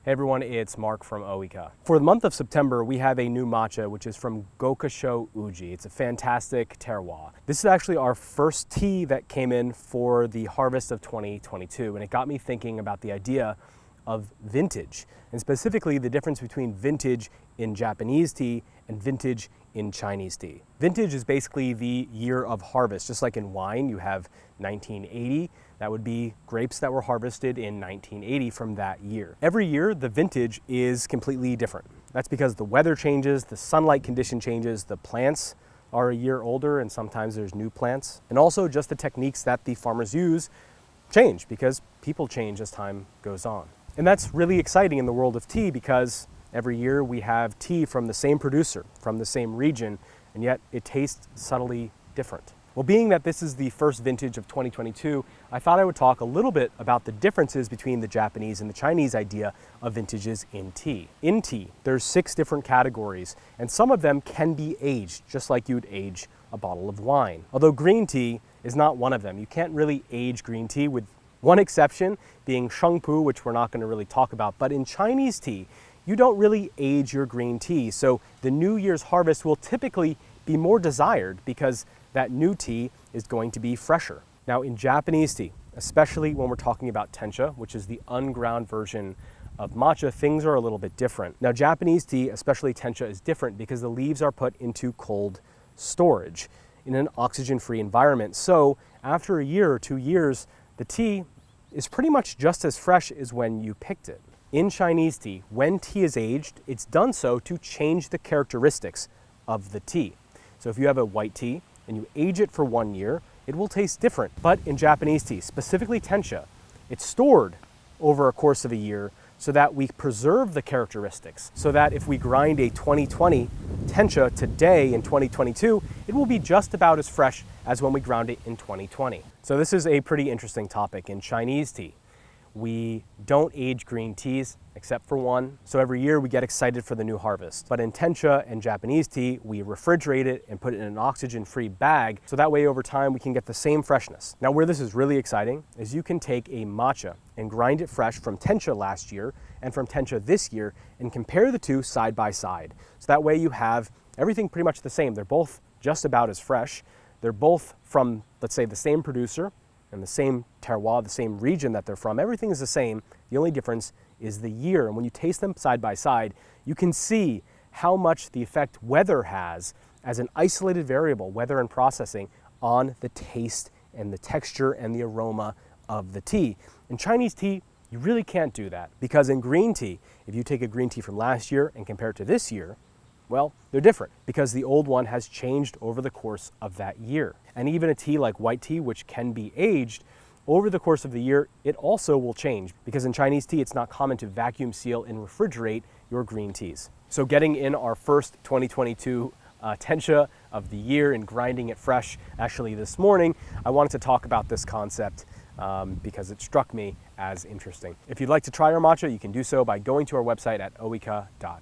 Hey everyone, it's Mark from Ooika. For the month of September, we have a new matcha, which is from Uji. It's a fantastic terroir. This is actually our first tea that came in for the harvest of 2022, and it got me thinking about the idea of vintage, and specifically the difference between vintage in Japanese tea and vintage in Chinese tea. Vintage is basically the year of harvest. Just like in wine, you have 1980. That would be grapes that were harvested in 1980 from that year. Every year, the vintage is completely different. That's because the weather changes, the sunlight condition changes, the plants are a year older, and sometimes there's new plants. And also just the techniques that the farmers use change because people change as time goes on. And that's really exciting in the world of tea because every year we have tea from the same producer, from the same region, and yet it tastes subtly different. Well, being that this is the first vintage of 2022, I thought I would talk a little bit about the differences between the Japanese and the Chinese idea of vintages in tea. In tea, there's 6 different categories, and some of them can be aged, just like you would age a bottle of wine. Although green tea is not one of them. You can't really age green tea, with one exception being Sheng Pu, which we're not going to really talk about. But in Chinese tea, you don't really age your green tea, so the New Year's harvest will typically be more desired because that new tea is going to be fresher. Now in Japanese tea, especially when we're talking about Tencha, which is the unground version of matcha, things are a little bit different. Now Japanese tea, especially Tencha, is different because the leaves are put into cold storage in an oxygen-free environment. So after a year or 2 years, the tea is pretty much just as fresh as when you picked it. In Chinese tea, when tea is aged, it's done so to change the characteristics of the tea. So if you have a white tea and you age it for 1 year, it will taste different. But in Japanese tea, specifically Tencha, it's stored over a course of a year so that we preserve the characteristics, so that if we grind a 2020 Tencha today in 2022, it will be just about as fresh as when we ground it in 2020. So this is a pretty interesting topic. In Chinese tea, we don't age green teas except for one. So every year we get excited for the new harvest. But in Tencha and Japanese tea, we refrigerate it and put it in an oxygen-free bag. So that way over time we can get the same freshness. Now where this is really exciting is you can take a matcha and grind it fresh from Tencha last year and from Tencha this year and compare the two side by side. So that way you have everything pretty much the same. They're both just about as fresh. They're both from, let's say, the same producer and the same terroir, the same region that they're from. Everything is the same. The only difference is the year. And when you taste them side by side, you can see how much the effect weather has as an isolated variable, weather and processing, on the taste and the texture and the aroma of the tea. In Chinese tea, you really can't do that because in green tea, if you take a green tea from last year and compare it to this year, well, they're different because the old one has changed over the course of that year. And even a tea like white tea, which can be aged, over the course of the year, it also will change because in Chinese tea, it's not common to vacuum seal and refrigerate your green teas. So getting in our first 2022 Tencha of the year and grinding it fresh, actually this morning, I wanted to talk about this concept because it struck me as interesting. If you'd like to try our matcha, you can do so by going to our website at ooika.com.